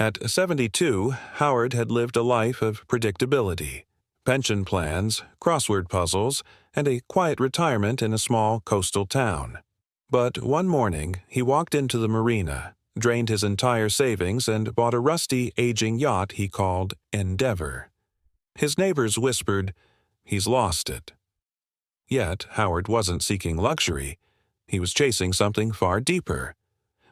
At 72, Howard had lived a life of predictability, pension plans, crossword puzzles, and a quiet retirement in a small coastal town. But one morning, he walked into the marina, drained his entire savings, and bought a rusty, aging yacht he called Endeavor. His neighbors whispered, "He's lost it." Yet Howard wasn't seeking luxury. He was chasing something far deeper.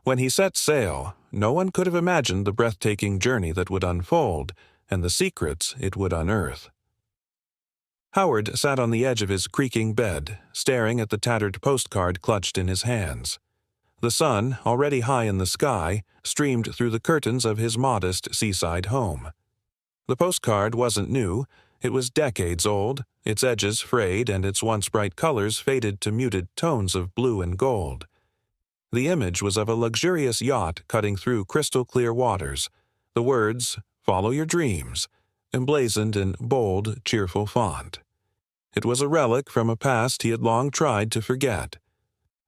When he set sail, no one could have imagined the breathtaking journey that would unfold and the secrets it would unearth. Howard sat on the edge of his creaking bed, staring at the tattered postcard clutched in his hands. The sun, already high in the sky, streamed through the curtains of his modest seaside home. The postcard wasn't new. It was decades old, its edges frayed and its once bright colors faded to muted tones of blue and gold. The image was of a luxurious yacht cutting through crystal-clear waters, the words, "Follow your dreams," emblazoned in bold, cheerful font. It was a relic from a past he had long tried to forget.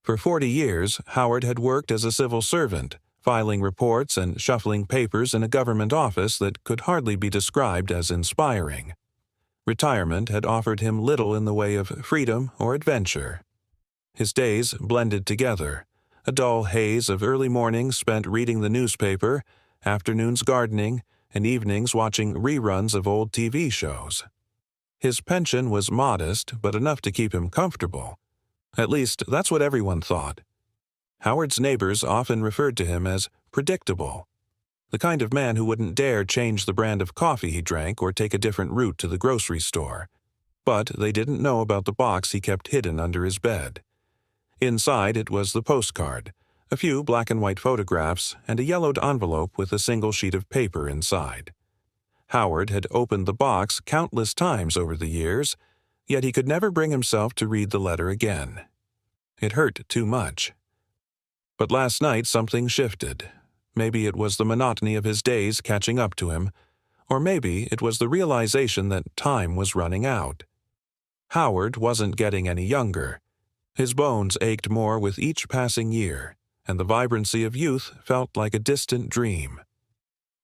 For 40 years, Howard had worked as a civil servant, filing reports and shuffling papers in a government office that could hardly be described as inspiring. Retirement had offered him little in the way of freedom or adventure. His days blended together, a dull haze of early mornings spent reading the newspaper, afternoons gardening, and evenings watching reruns of old TV shows. His pension was modest, but enough to keep him comfortable. At least, that's what everyone thought. Howard's neighbors often referred to him as predictable, the kind of man who wouldn't dare change the brand of coffee he drank or take a different route to the grocery store. But they didn't know about the box he kept hidden under his bed. Inside it was the postcard, a few black and white photographs, and a yellowed envelope with a single sheet of paper inside. Howard had opened the box countless times over the years, yet he could never bring himself to read the letter again. It hurt too much. But last night something shifted. Maybe it was the monotony of his days catching up to him, or maybe it was the realization that time was running out. Howard wasn't getting any younger. His bones ached more with each passing year, and the vibrancy of youth felt like a distant dream.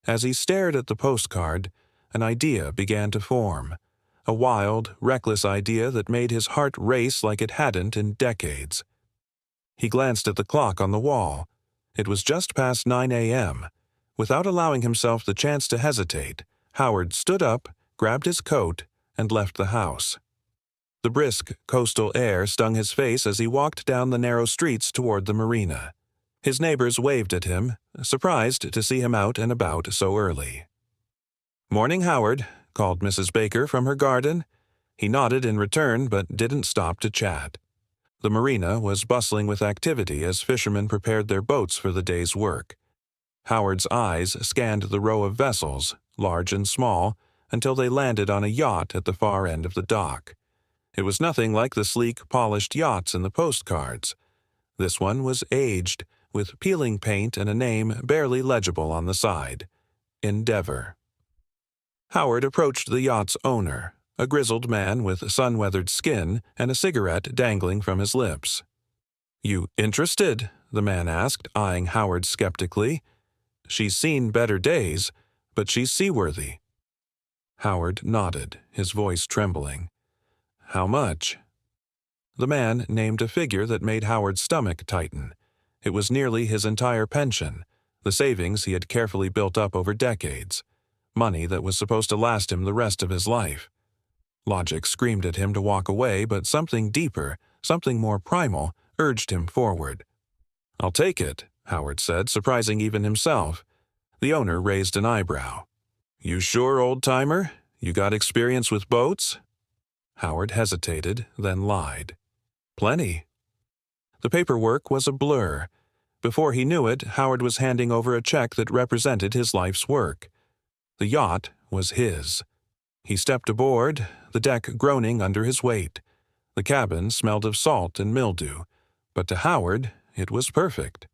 As he stared at the postcard, an idea began to form, a wild, reckless idea that made his heart race like it hadn't in decades. He glanced at the clock on the wall. It was just past 9 a.m. Without allowing himself the chance to hesitate, Howard stood up, grabbed his coat, and left the house. The brisk coastal air stung his face as he walked down the narrow streets toward the marina. His neighbors waved at him, surprised to see him out and about so early. "Morning, Howard," called Mrs. Baker from her garden. He nodded in return but didn't stop to chat. The marina was bustling with activity as fishermen prepared their boats for the day's work. Howard's eyes scanned the row of vessels, large and small, until they landed on a yacht at the far end of the dock. It was nothing like the sleek, polished yachts in the postcards. This one was aged, with peeling paint and a name barely legible on the side: Endeavor. Howard approached the yacht's owner, a grizzled man with sun-weathered skin and a cigarette dangling from his lips. "You interested?" the man asked, eyeing Howard skeptically. "She's seen better days, but she's seaworthy." Howard nodded, his voice trembling. "How much?" The man named a figure that made Howard's stomach tighten. It was nearly his entire pension, the savings he had carefully built up over decades, money that was supposed to last him the rest of his life. Logic screamed at him to walk away, but something deeper, something more primal, urged him forward. "I'll take it," Howard said, surprising even himself. The owner raised an eyebrow. "You sure, old-timer? You got experience with boats?" Howard hesitated, then lied. "Plenty." The paperwork was a blur. Before he knew it, Howard was handing over a check that represented his life's work. The yacht was his. He stepped aboard, the deck groaning under his weight. The cabin smelled of salt and mildew, but to Howard, it was perfect.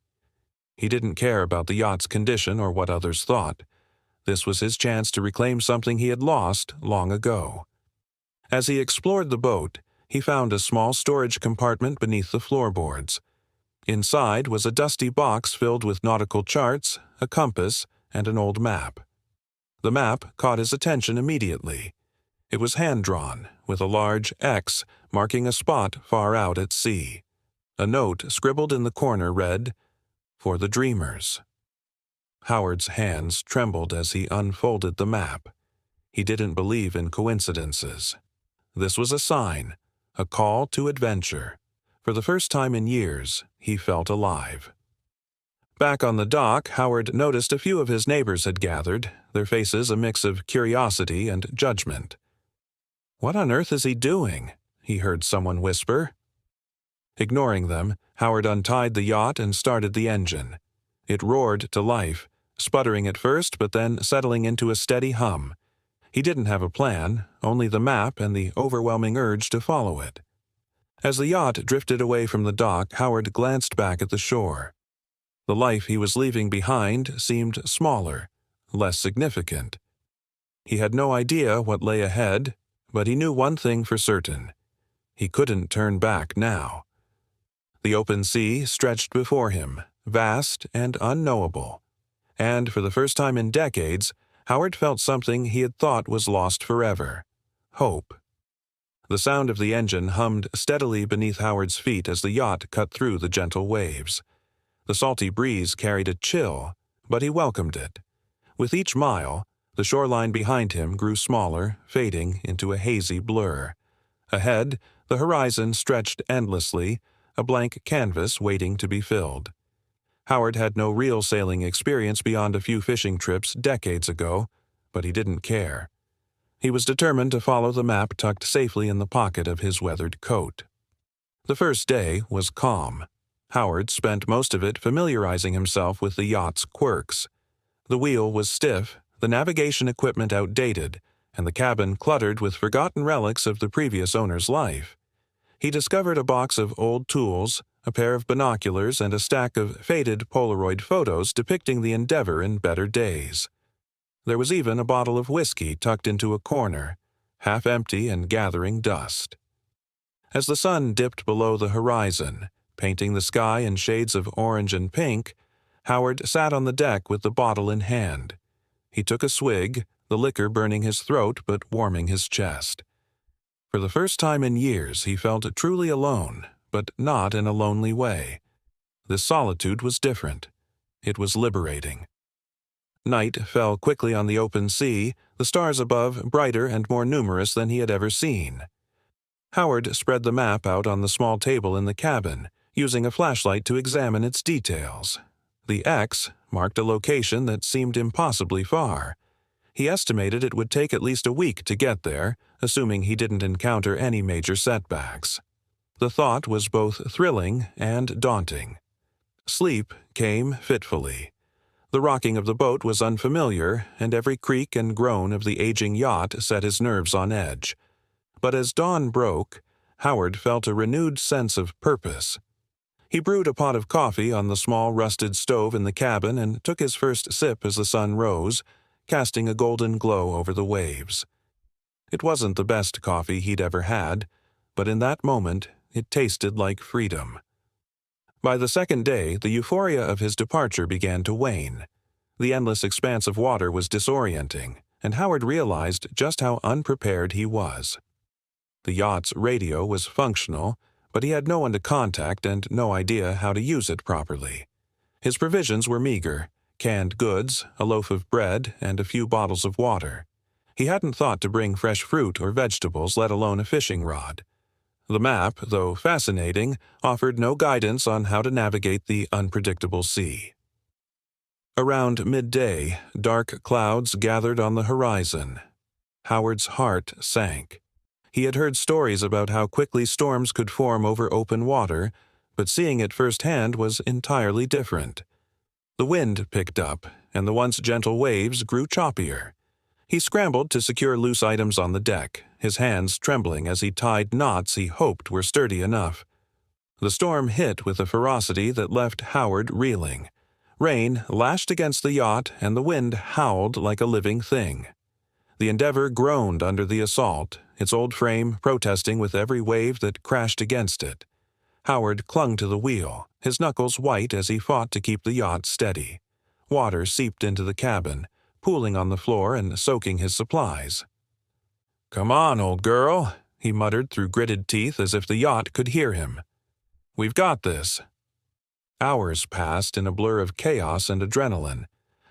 He didn't care about the yacht's condition or what others thought. This was his chance to reclaim something he had lost long ago. As he explored the boat, he found a small storage compartment beneath the floorboards. Inside was a dusty box filled with nautical charts, a compass, and an old map. The map caught his attention immediately. It was hand-drawn, with a large X marking a spot far out at sea. A note scribbled in the corner read, "For the Dreamers." Howard's hands trembled as he unfolded the map. He didn't believe in coincidences. This was a sign, a call to adventure. For the first time in years, he felt alive. Back on the dock, Howard noticed a few of his neighbors had gathered, their faces a mix of curiosity and judgment. "What on earth is he doing?" he heard someone whisper. Ignoring them, Howard untied the yacht and started the engine. It roared to life, sputtering at first but then settling into a steady hum. He didn't have a plan, only the map and the overwhelming urge to follow it. As the yacht drifted away from the dock, Howard glanced back at the shore. The life he was leaving behind seemed smaller, less significant. He had no idea what lay ahead, but he knew one thing for certain. He couldn't turn back now. The open sea stretched before him, vast and unknowable. And for the first time in decades, Howard felt something he had thought was lost forever: hope. The sound of the engine hummed steadily beneath Howard's feet as the yacht cut through the gentle waves. The salty breeze carried a chill, but he welcomed it. With each mile, the shoreline behind him grew smaller, fading into a hazy blur. Ahead, the horizon stretched endlessly, a blank canvas waiting to be filled. Howard had no real sailing experience beyond a few fishing trips decades ago, but he didn't care. He was determined to follow the map tucked safely in the pocket of his weathered coat. The first day was calm. Howard spent most of it familiarizing himself with the yacht's quirks. The wheel was stiff, the navigation equipment outdated, and the cabin cluttered with forgotten relics of the previous owner's life. He discovered a box of old tools, a pair of binoculars, and a stack of faded Polaroid photos depicting the Endeavor in better days. There was even a bottle of whiskey tucked into a corner, half empty and gathering dust. As the sun dipped below the horizon, painting the sky in shades of orange and pink, Howard sat on the deck with the bottle in hand. He took a swig, the liquor burning his throat but warming his chest. For the first time in years, he felt truly alone, but not in a lonely way. This solitude was different. It was liberating. Night fell quickly on the open sea, the stars above brighter and more numerous than he had ever seen. Howard spread the map out on the small table in the cabin, using a flashlight to examine its details. The X marked a location that seemed impossibly far. He estimated it would take at least a week to get there, assuming he didn't encounter any major setbacks. The thought was both thrilling and daunting. Sleep came fitfully. The rocking of the boat was unfamiliar, and every creak and groan of the aging yacht set his nerves on edge. But as dawn broke, Howard felt a renewed sense of purpose. He brewed a pot of coffee on the small rusted stove in the cabin and took his first sip as the sun rose, casting a golden glow over the waves. It wasn't the best coffee he'd ever had, but in that moment it tasted like freedom. By the second day, the euphoria of his departure began to wane. The endless expanse of water was disorienting, and Howard realized just how unprepared he was. The yacht's radio was functional, but he had no one to contact and no idea how to use it properly. His provisions were meager: canned goods, a loaf of bread, and a few bottles of water. He hadn't thought to bring fresh fruit or vegetables, let alone a fishing rod. The map, though fascinating, offered no guidance on how to navigate the unpredictable sea. Around midday, dark clouds gathered on the horizon. Howard's heart sank. He had heard stories about how quickly storms could form over open water, but seeing it firsthand was entirely different. The wind picked up, and the once gentle waves grew choppier. He scrambled to secure loose items on the deck, his hands trembling as he tied knots he hoped were sturdy enough. The storm hit with a ferocity that left Howard reeling. Rain lashed against the yacht, and the wind howled like a living thing. The Endeavor groaned under the assault, its old frame protesting with every wave that crashed against it. Howard clung to the wheel, his knuckles white as he fought to keep the yacht steady. water seeped into the cabin, pooling on the floor and soaking his supplies. "Come on, old girl," he muttered through gritted teeth as if the yacht could hear him. "We've got this." Hours passed in a blur of chaos and adrenaline.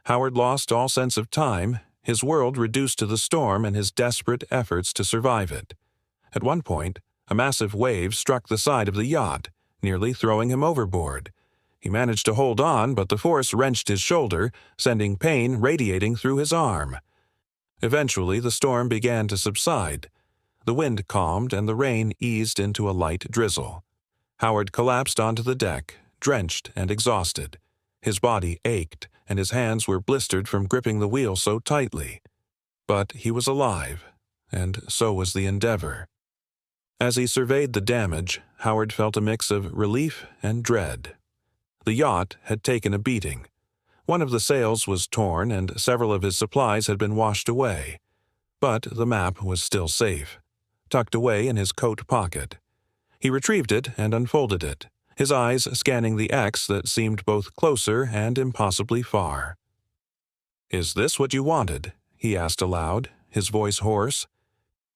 Howard lost all sense of time, his world reduced to the storm and his desperate efforts to survive it. At one point, a massive wave struck the side of the yacht, nearly throwing him overboard. He managed to hold on, but the force wrenched his shoulder, sending pain radiating through his arm. Eventually, the storm began to subside. The wind calmed and the rain eased into a light drizzle. Howard collapsed onto the deck, drenched and exhausted. His body ached, and his hands were blistered from gripping the wheel so tightly. But he was alive, and so was the Endeavor. As he surveyed the damage, Howard felt a mix of relief and dread. The yacht had taken a beating. One of the sails was torn and several of his supplies had been washed away. But the map was still safe, tucked away in his coat pocket. He retrieved it and unfolded it, his eyes scanning the X that seemed both closer and impossibly far. "Is this what you wanted?" he asked aloud, his voice hoarse.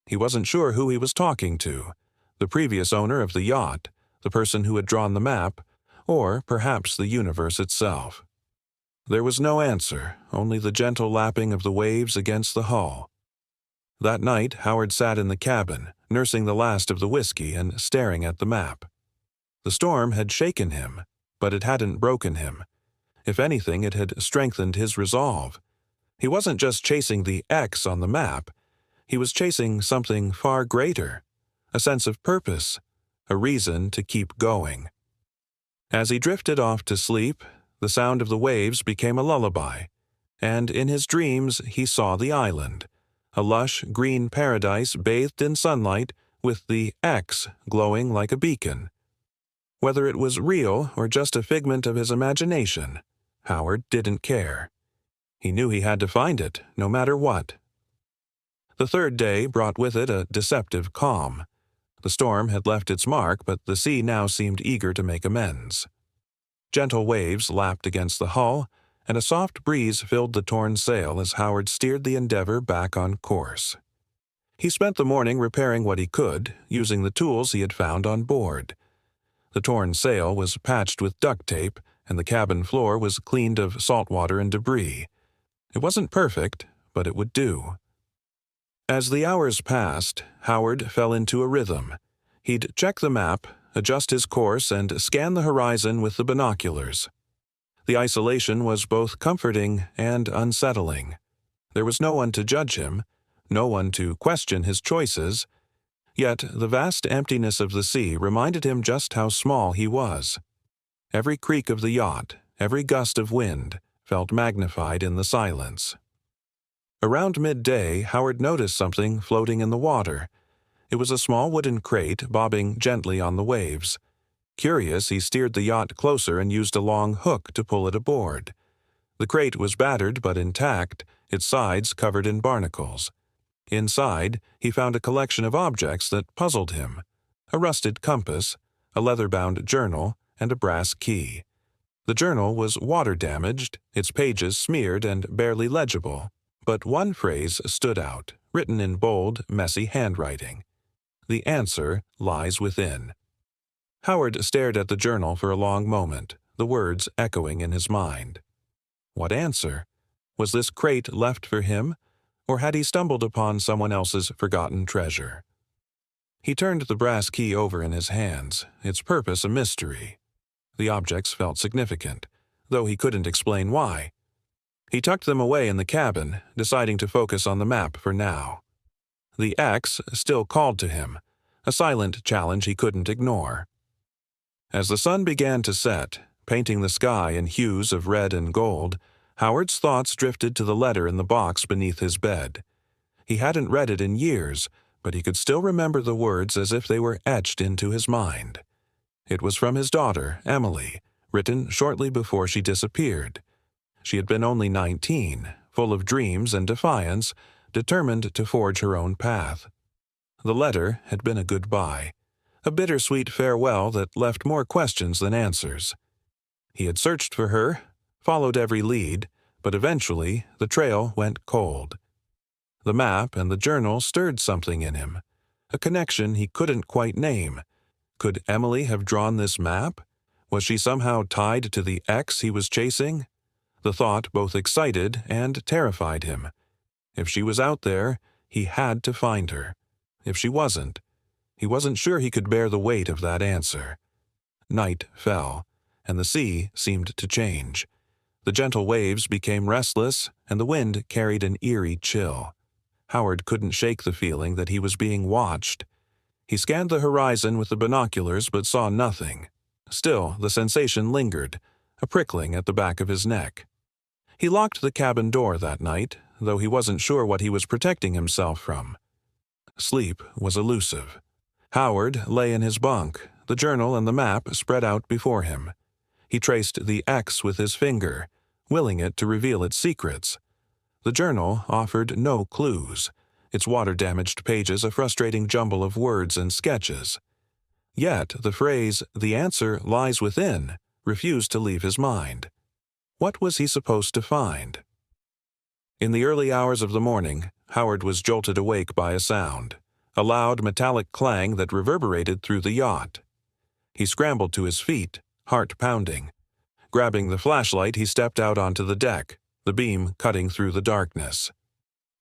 He wasn't sure who he was talking to, the previous owner of the yacht, the person who had drawn the map, or perhaps the universe itself. There was no answer, only the gentle lapping of the waves against the hull. That night, Howard sat in the cabin, nursing the last of the whiskey and staring at the map. The storm had shaken him, but it hadn't broken him. If anything, it had strengthened his resolve. He wasn't just chasing the X on the map. He was chasing something far greater, a sense of purpose, a reason to keep going. As he drifted off to sleep, the sound of the waves became a lullaby, and in his dreams he saw the island, a lush green paradise bathed in sunlight with the X glowing like a beacon. Whether it was real or just a figment of his imagination, Howard didn't care. He knew he had to find it, no matter what. The third day brought with it a deceptive calm. The storm had left its mark, but the sea now seemed eager to make amends. Gentle waves lapped against the hull, and a soft breeze filled the torn sail as Howard steered the Endeavor back on course. He spent the morning repairing what he could, using the tools he had found on board. The torn sail was patched with duct tape, and the cabin floor was cleaned of salt water and debris. It wasn't perfect, but it would do. As the hours passed, Howard fell into a rhythm. He'd check the map, adjust his course, and scan the horizon with the binoculars. The isolation was both comforting and unsettling. There was no one to judge him, no one to question his choices, yet the vast emptiness of the sea reminded him just how small he was. Every creak of the yacht, every gust of wind, felt magnified in the silence. Around midday, Howard noticed something floating in the water. It was a small wooden crate bobbing gently on the waves. Curious, he steered the yacht closer and used a long hook to pull it aboard. The crate was battered but intact, its sides covered in barnacles. Inside, he found a collection of objects that puzzled him: a rusted compass, a leather-bound journal, and a brass key. The journal was water-damaged, its pages smeared and barely legible. But one phrase stood out, written in bold, messy handwriting. "The answer lies within." Howard stared at the journal for a long moment, the words echoing in his mind. What answer? Was this crate left for him, or had he stumbled upon someone else's forgotten treasure? He turned the brass key over in his hands, its purpose a mystery. The objects felt significant, though he couldn't explain why. He tucked them away in the cabin, deciding to focus on the map for now. The X still called to him, a silent challenge he couldn't ignore. As the sun began to set, painting the sky in hues of red and gold, Howard's thoughts drifted to the letter in the box beneath his bed. He hadn't read it in years, but he could still remember the words as if they were etched into his mind. It was from his daughter, Emily, written shortly before she disappeared. She had been only 19, full of dreams and defiance, determined to forge her own path. The letter had been a goodbye, a bittersweet farewell that left more questions than answers. He had searched for her, followed every lead, But eventually, the trail went cold. The map and the journal stirred something in him, a connection he couldn't quite name. Could Emily have drawn this map? Was she somehow tied to the X he was chasing? The thought both excited and terrified him. If she was out there, he had to find her. If she wasn't, he wasn't sure he could bear the weight of that answer. Night fell, and the sea seemed to change. The gentle waves became restless, and the wind carried an eerie chill. Howard couldn't shake the feeling that he was being watched. He scanned the horizon with the binoculars but saw nothing. Still, the sensation lingered, a prickling at the back of his neck. He locked the cabin door that night, though he wasn't sure what he was protecting himself from. Sleep was elusive. Howard lay in his bunk, the journal and the map spread out before him. He traced the X with his finger, willing it to reveal its secrets. The journal offered no clues, its water-damaged pages a frustrating jumble of words and sketches. Yet the phrase, "the answer lies within," refused to leave his mind. What was he supposed to find? In the early hours of the morning, Howard was jolted awake by a sound, a loud metallic clang that reverberated through the yacht. He scrambled to his feet, heart pounding. Grabbing the flashlight, he stepped out onto the deck, the beam cutting through the darkness.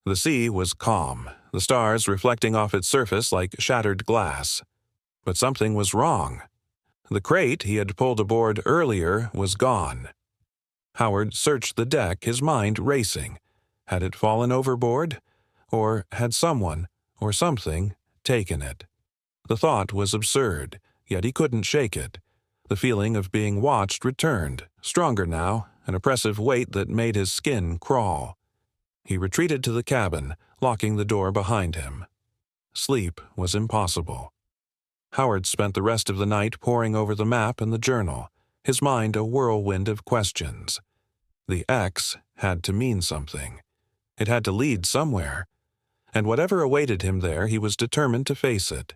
The sea was calm, the stars reflecting off its surface like shattered glass. But something was wrong. The crate he had pulled aboard earlier was gone. Howard searched the deck, his mind racing. Had it fallen overboard? Or had someone, or something, taken it? The thought was absurd, yet he couldn't shake it. The feeling of being watched returned, stronger now, an oppressive weight that made his skin crawl. He retreated to the cabin, locking the door behind him. Sleep was impossible. Howard spent the rest of the night poring over the map and the journal, his mind a whirlwind of questions. The X had to mean something. It had to lead somewhere. And whatever awaited him there, he was determined to face it.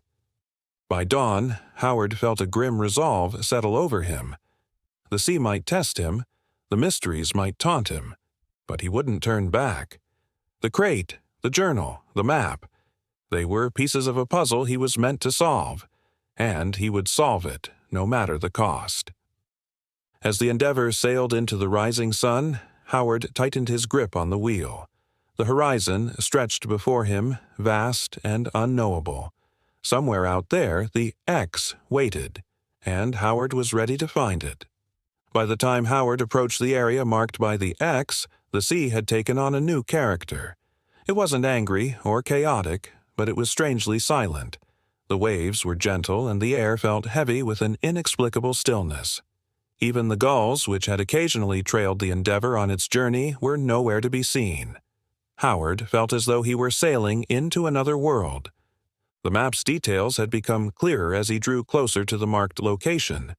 By dawn, Howard felt a grim resolve settle over him. The sea might test him, the mysteries might taunt him, but he wouldn't turn back. The crate, the journal, the map, they were pieces of a puzzle he was meant to solve, and he would solve it, no matter the cost. As the Endeavor sailed into the rising sun, Howard tightened his grip on the wheel. The horizon stretched before him, vast and unknowable. Somewhere out there, the X waited, and Howard was ready to find it. By the time Howard approached the area marked by the X, the sea had taken on a new character. It wasn't angry or chaotic, but it was strangely silent. The waves were gentle, and the air felt heavy with an inexplicable stillness. Even the gulls, which had occasionally trailed the Endeavor on its journey, were nowhere to be seen. Howard felt as though he were sailing into another world. The map's details had become clearer as he drew closer to the marked location.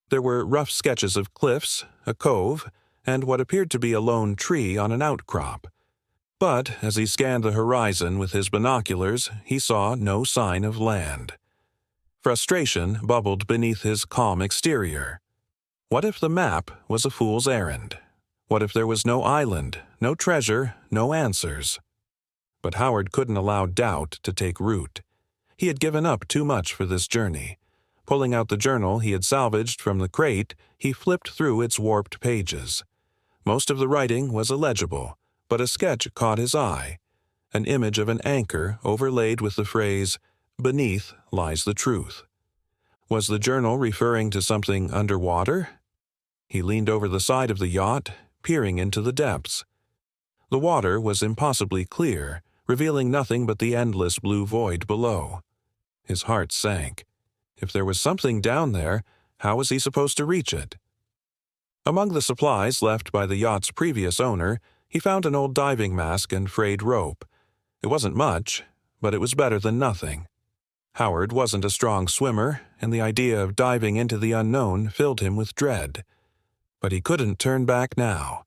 There were rough sketches of cliffs, a cove, and what appeared to be a lone tree on an outcrop. But as he scanned the horizon with his binoculars, he saw no sign of land. Frustration bubbled beneath his calm exterior. What if the map was a fool's errand? What if there was no island, no treasure, no answers? But Howard couldn't allow doubt to take root. He had given up too much for this journey. Pulling out the journal he had salvaged from the crate, he flipped through its warped pages. Most of the writing was illegible, but a sketch caught his eye, an image of an anchor overlaid with the phrase, "Beneath lies the truth." Was the journal referring to something underwater? He leaned over the side of the yacht, peering into the depths. The water was impossibly clear, revealing nothing but the endless blue void below. His heart sank. If there was something down there, how was he supposed to reach it? Among the supplies left by the yacht's previous owner, he found an old diving mask and frayed rope. It wasn't much, but it was better than nothing. Howard wasn't a strong swimmer, and the idea of diving into the unknown filled him with dread. But he couldn't turn back now.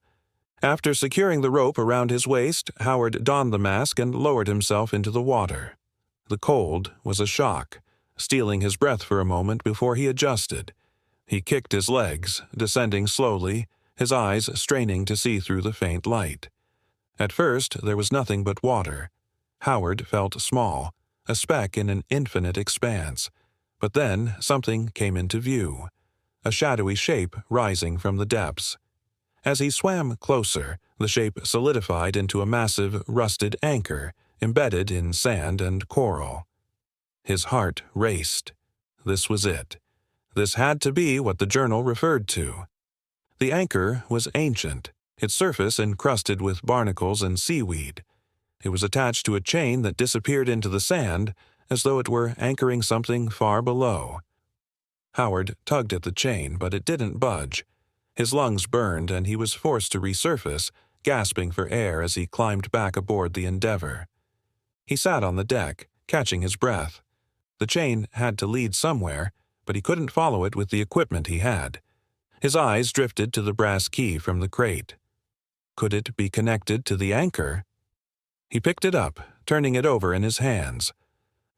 After securing the rope around his waist, Howard donned the mask and lowered himself into the water. The cold was a shock, stealing his breath for a moment before he adjusted. He kicked his legs, descending slowly, his eyes straining to see through the faint light. At first, there was nothing but water. Howard felt small, a speck in an infinite expanse. But then something came into view, a shadowy shape rising from the depths. As he swam closer, the shape solidified into a massive, rusted anchor embedded in sand and coral. His heart raced. This was it. This had to be what the journal referred to. The anchor was ancient, its surface encrusted with barnacles and seaweed. It was attached to a chain that disappeared into the sand as though it were anchoring something far below. Howard tugged at the chain, but it didn't budge. His lungs burned, and he was forced to resurface, gasping for air as he climbed back aboard the Endeavor. He sat on the deck, catching his breath. The chain had to lead somewhere, but he couldn't follow it with the equipment he had. His eyes drifted to the brass key from the crate. Could it be connected to the anchor? He picked it up, turning it over in his hands.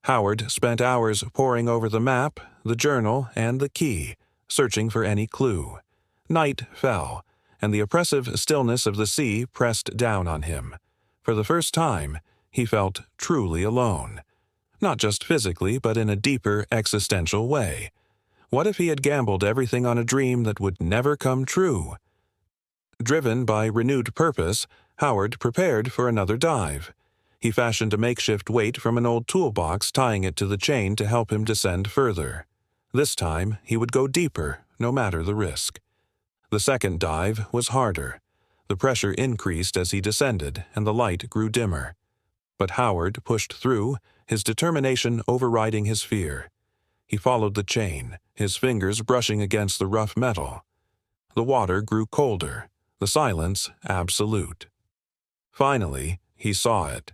Howard spent hours poring over the map, the journal, and the key, searching for any clue. Night fell, and the oppressive stillness of the sea pressed down on him. For the first time, he felt truly alone. Not just physically, but in a deeper existential way. What if he had gambled everything on a dream that would never come true? Driven by renewed purpose, Howard prepared for another dive. He fashioned a makeshift weight from an old toolbox, tying it to the chain to help him descend further. This time, he would go deeper, no matter the risk. The second dive was harder. The pressure increased as he descended, and the light grew dimmer. But Howard pushed through, his determination overriding his fear. He followed the chain, his fingers brushing against the rough metal. The water grew colder, the silence absolute. Finally, he saw it.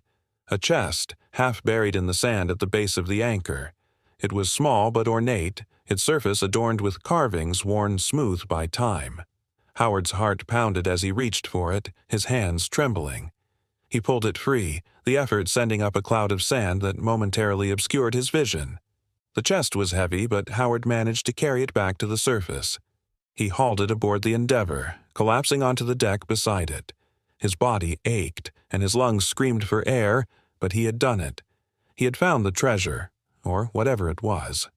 A chest, half buried in the sand at the base of the anchor. It was small but ornate, its surface adorned with carvings worn smooth by time. Howard's heart pounded as he reached for it, his hands trembling. He pulled it free, the effort sending up a cloud of sand that momentarily obscured his vision. The chest was heavy, but Howard managed to carry it back to the surface. He hauled it aboard the Endeavor, collapsing onto the deck beside it. His body ached, and his lungs screamed for air, but he had done it. He had found the treasure, or whatever it was.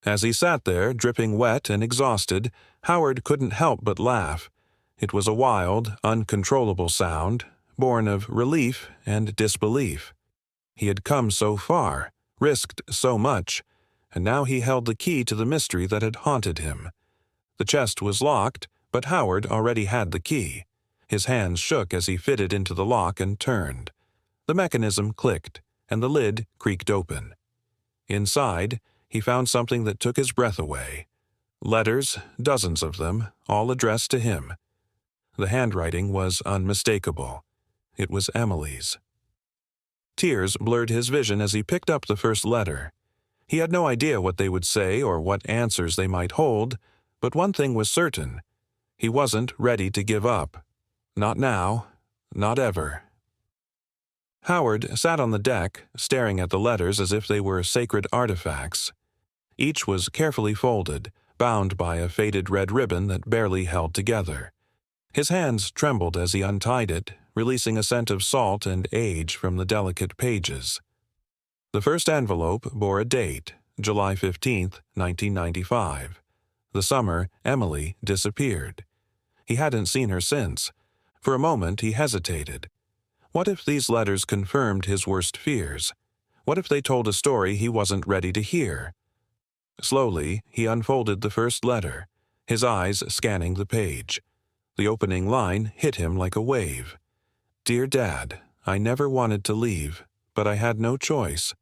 As he sat there, dripping wet and exhausted, Howard couldn't help but laugh. It was a wild, uncontrollable sound, born of relief and disbelief. He had come so far, risked so much, and now he held the key to the mystery that had haunted him. The chest was locked, but Howard already had the key. His hands shook as he fitted into the lock and turned. The mechanism clicked, and the lid creaked open. Inside, he found something that took his breath away. Letters, dozens of them, all addressed to him. The handwriting was unmistakable. It was Emily's. Tears blurred his vision as he picked up the first letter. He had no idea what they would say or what answers they might hold, but one thing was certain. He wasn't ready to give up. Not now, not ever. Howard sat on the deck, staring at the letters as if they were sacred artifacts. Each was carefully folded, bound by a faded red ribbon that barely held together. His hands trembled as he untied it, releasing a scent of salt and age from the pages. The first envelope bore a date, July 15, 1995. The summer Emily disappeared. He hadn't seen her since. For a moment he hesitated. What if these letters confirmed his worst fears? What if they told a story he wasn't ready to hear? Slowly, he unfolded the first letter, his eyes scanning the page. The opening line hit him like a wave. "Dear Dad, I never wanted to leave, but I had no choice."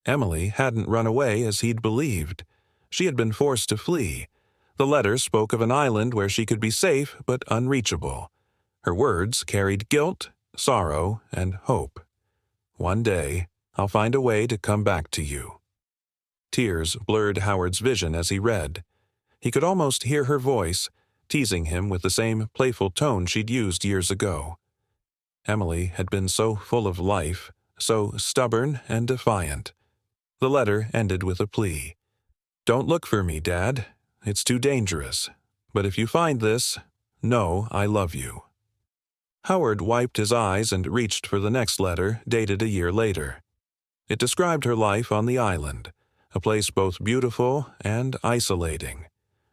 Emily hadn't run away as he'd believed. She had been forced to flee. The letter spoke of an island where she could be safe but unreachable. Her words carried guilt, sorrow, and hope. "One day, I'll find a way to come back to you." Tears blurred Howard's vision as he read. He could almost hear her voice, teasing him with the same playful tone she'd used years ago. Emily had been so full of life, so stubborn and defiant. The letter ended with a plea. "Don't look for me, Dad. It's too dangerous. But if you find this, Know I love you. Howard wiped his eyes and reached for the next letter, dated a year later. It described her life on the island, a place both beautiful and isolating.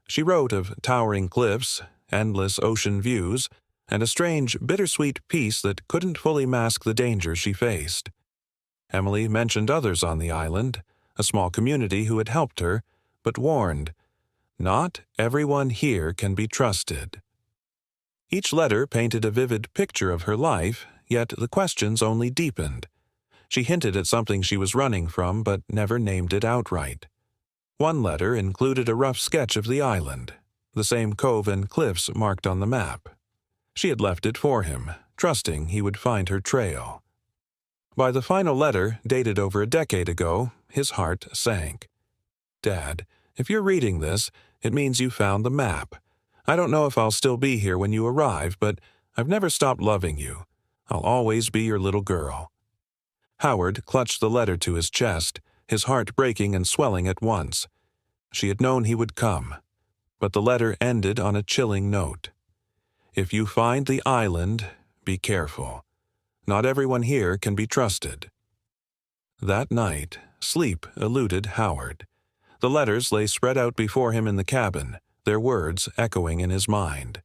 She wrote of towering cliffs, endless ocean views, and a strange, bittersweet peace that couldn't fully mask the dangers she faced. Emily mentioned others on the island, a small community who had helped her, but warned, "Not everyone here can be trusted." Each letter painted a vivid picture of her life, yet the questions only deepened. She hinted at something she was running from, but never named it outright. One letter included a rough sketch of the island, the same cove and cliffs marked on the map. She had left it for him, trusting he would find her trail. By the final letter, dated over a decade ago, his heart sank. "Dad, if you're reading this, it means you found the map. I don't know if I'll still be here when you arrive, but I've never stopped loving you. I'll always be your little girl." Howard clutched the letter to his chest, his heart breaking and swelling at once. She had known he would come. But the letter ended on a chilling note. "If you find the island, be careful. Not everyone here can be trusted." That night, sleep eluded Howard. The letters lay spread out before him in the cabin, their words echoing in his mind.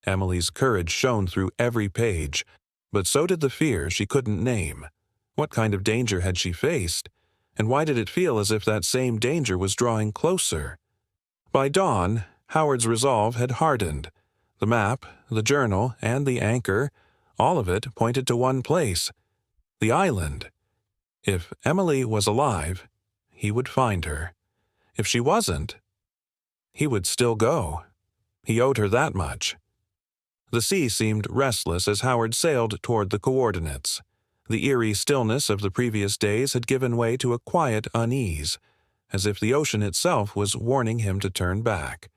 Emily's courage shone through every page, but so did the fear she couldn't name. What kind of danger had she faced? And why did it feel as if that same danger was drawing closer? By dawn, Howard's resolve had hardened. The map, the journal, and the anchor, all of it pointed to one place: the island. If Emily was alive, he would find her. If she wasn't, he would still go. He owed her that much. The sea seemed restless as Howard sailed toward the coordinates. The eerie stillness of the previous days had given way to a quiet unease, as if the ocean itself was warning him to turn back.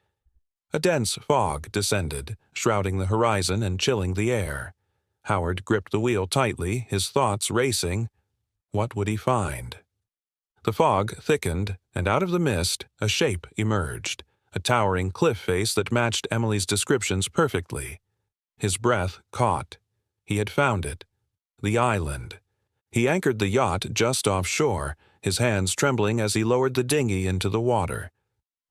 A dense fog descended, shrouding the horizon and chilling the air. Howard gripped the wheel tightly, his thoughts racing. What would he find? The fog thickened, and out of the mist, a shape emerged, a towering cliff face that matched Emily's descriptions perfectly. His breath caught. He had found it. The island. He anchored the yacht just offshore, his hands trembling as he lowered the dinghy into the water.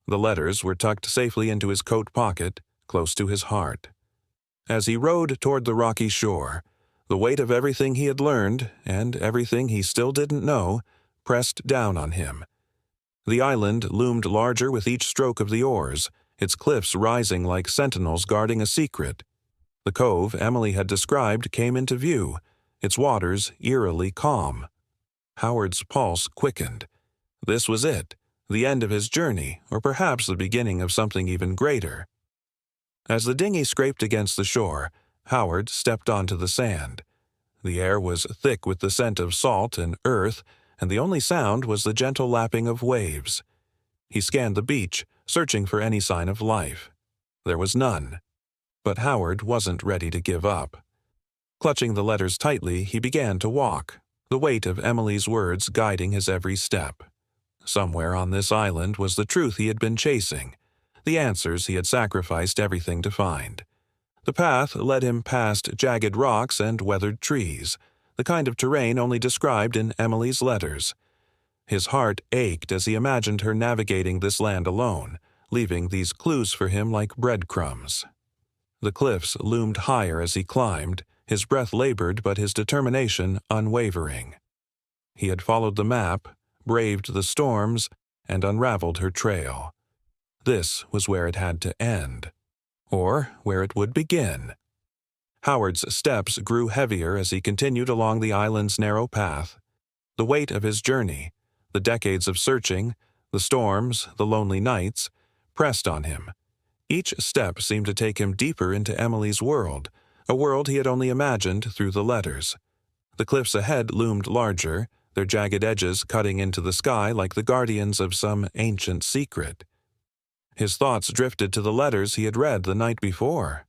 The letters were tucked safely into his coat pocket, close to his heart. As he rowed toward the rocky shore, the weight of everything he had learned, and everything he still didn't know, pressed down on him. The island loomed larger with each stroke of the oars, its cliffs rising like sentinels guarding a secret. The cove Emily had described came into view, its waters eerily calm. Howard's pulse quickened. This was it, the end of his journey, or perhaps the beginning of something even greater. As the dinghy scraped against the shore, Howard stepped onto the sand. The air was thick with the scent of salt and earth, and the only sound was the gentle lapping of waves. He scanned the beach, searching for any sign of life. There was none. But Howard wasn't ready to give up. Clutching the letters tightly, he began to walk, the weight of Emily's words guiding his every step. Somewhere on this island was the truth he had been chasing, the answers he had sacrificed everything to find. The path led him past jagged rocks and weathered trees, the kind of terrain only described in Emily's letters. His heart ached as he imagined her navigating this land alone, leaving these clues for him like breadcrumbs. The cliffs loomed higher as he climbed, his breath labored but his determination unwavering. He had followed the map, braved the storms, and unraveled her trail. This was where it had to end, or where it would begin. Howard's steps grew heavier as he continued along the island's narrow path. The weight of his journey, the decades of searching, the storms, the lonely nights, pressed on him. Each step seemed to take him deeper into Emily's world, a world he had only imagined through the letters. The cliffs ahead loomed larger, their jagged edges cutting into the sky like the guardians of some ancient secret. His thoughts drifted to the letters he had read the night before.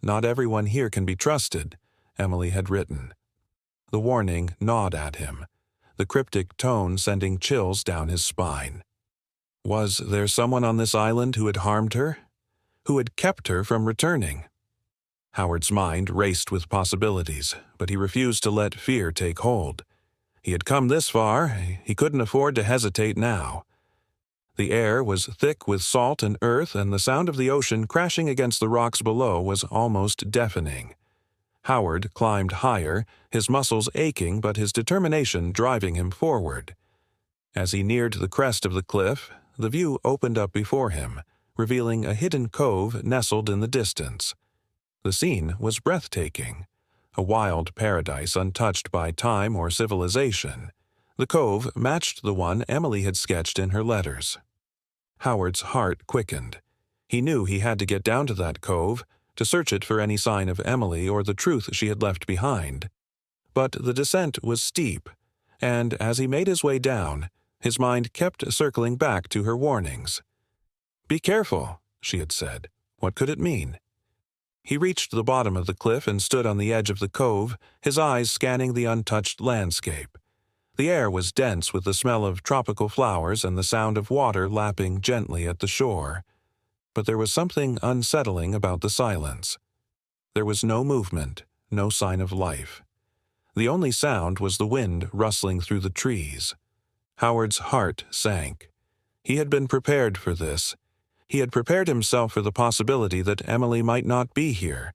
"Not everyone here can be trusted," Emily had written. The warning gnawed at him, the cryptic tone sending chills down his spine. Was there someone on this island who had harmed her? Who had kept her from returning? Howard's mind raced with possibilities, but he refused to let fear take hold. He had come this far, he couldn't afford to hesitate now. The air was thick with salt and earth, and the sound of the ocean crashing against the rocks below was almost deafening. Howard climbed higher, his muscles aching but his determination driving him forward. As he neared the crest of the cliff, the view opened up before him, revealing a hidden cove nestled in the distance. The scene was breathtaking, a wild paradise untouched by time or civilization. The cove matched the one Emily had sketched in her letters. Howard's heart quickened. He knew he had to get down to that cove, to search it for any sign of Emily or the truth she had left behind. But the descent was steep, and as he made his way down, his mind kept circling back to her warnings. "Be careful," she had said. What could it mean? He reached the bottom of the cliff and stood on the edge of the cove, his eyes scanning the untouched landscape. The air was dense with the smell of tropical flowers and the sound of water lapping gently at the shore. But there was something unsettling about the silence. There was no movement, no sign of life. The only sound was the wind rustling through the trees. Howard's heart sank. He had been prepared for this. He had prepared himself for the possibility that Emily might not be here,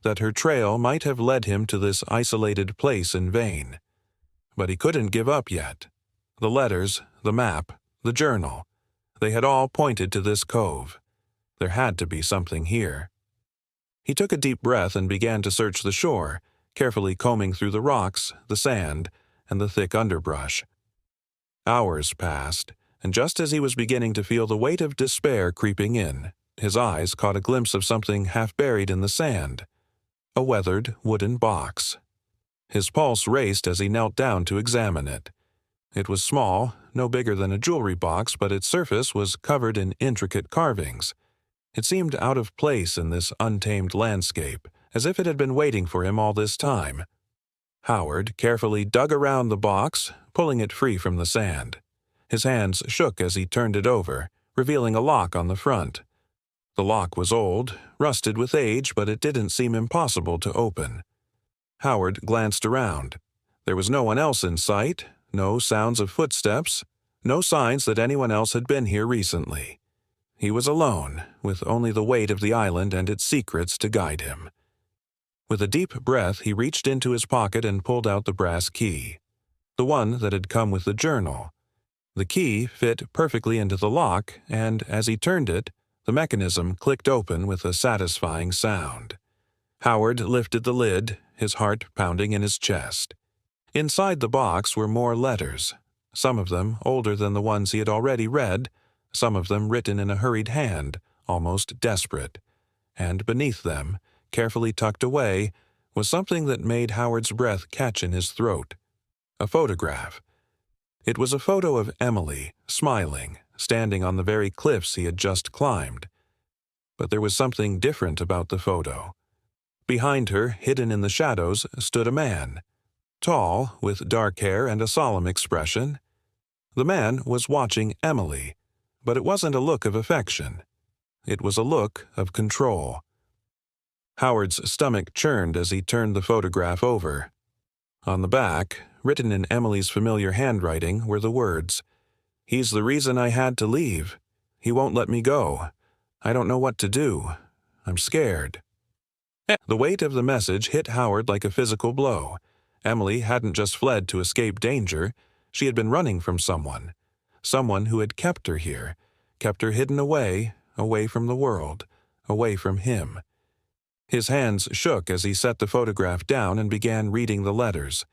that her trail might have led him to this isolated place in vain. But he couldn't give up yet. The letters, the map, the journal, they had all pointed to this cove. There had to be something here. He took a deep breath and began to search the shore, carefully combing through the rocks, the sand, and the thick underbrush. Hours passed, and just as he was beginning to feel the weight of despair creeping in, his eyes caught a glimpse of something half buried in the sand. A weathered wooden box. His pulse raced as he knelt down to examine it. It was small, no bigger than a jewelry box, but its surface was covered in intricate carvings. It seemed out of place in this untamed landscape, as if it had been waiting for him all this time. Howard carefully dug around the box, pulling it free from the sand. His hands shook as he turned it over, revealing a lock on the front. The lock was old, rusted with age, but it didn't seem impossible to open. Howard glanced around. There was no one else in sight, no sounds of footsteps, no signs that anyone else had been here recently. He was alone, with only the weight of the island and its secrets to guide him. With a deep breath, he reached into his pocket and pulled out the brass key, the one that had come with the journal. The key fit perfectly into the lock, and as he turned it, the mechanism clicked open with a satisfying sound. Howard lifted the lid, his heart pounding in his chest. Inside the box were more letters, some of them older than the ones he had already read, some of them written in a hurried hand, almost desperate. And beneath them, carefully tucked away, was something that made Howard's breath catch in his throat. A photograph. It was a photo of Emily, smiling, standing on the very cliffs he had just climbed. But there was something different about the photo. Behind her, hidden in the shadows, stood a man. Tall, with dark hair and a solemn expression. The man was watching Emily, but it wasn't a look of affection. It was a look of control. Howard's stomach churned as he turned the photograph over. On the back, written in Emily's familiar handwriting, were the words, "He's the reason I had to leave. He won't let me go. I don't know what to do. I'm scared." The weight of the message hit Howard like a physical blow. Emily hadn't just fled to escape danger. She had been running from someone. Someone who had kept her here, kept her hidden away, away from the world, away from him. His hands shook as he set the photograph down and began reading the letters.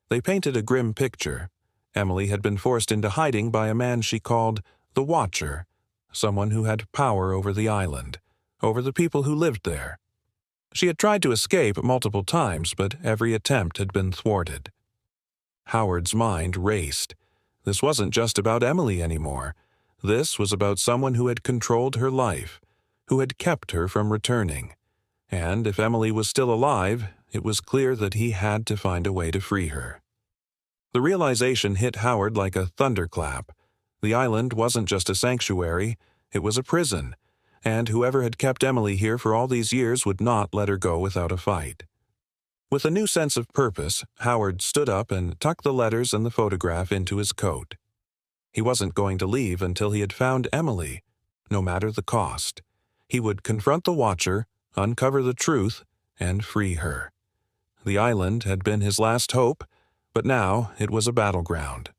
They painted a grim picture. Emily had been forced into hiding by a man she called the Watcher, someone who had power over the island, over the people who lived there. She had tried to escape multiple times, but every attempt had been thwarted. Howard's mind raced. This wasn't just about Emily anymore. This was about someone who had controlled her life, who had kept her from returning. And if Emily was still alive, it was clear that he had to find a way to free her. The realization hit Howard like a thunderclap. The island wasn't just a sanctuary, it was a prison, and whoever had kept Emily here for all these years would not let her go without a fight. With a new sense of purpose, Howard stood up and tucked the letters and the photograph into his coat. He wasn't going to leave until he had found Emily, no matter the cost. He would confront the Watcher, uncover the truth, and free her. The island had been his last hope, but now it was a battleground.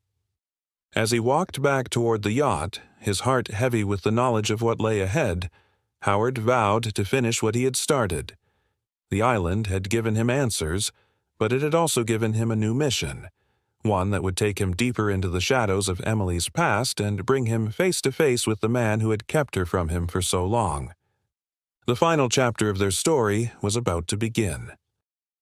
As he walked back toward the yacht, his heart heavy with the knowledge of what lay ahead, Howard vowed to finish what he had started. The island had given him answers, but it had also given him a new mission, one that would take him deeper into the shadows of Emily's past and bring him face to face with the man who had kept her from him for so long. The final chapter of their story was about to begin.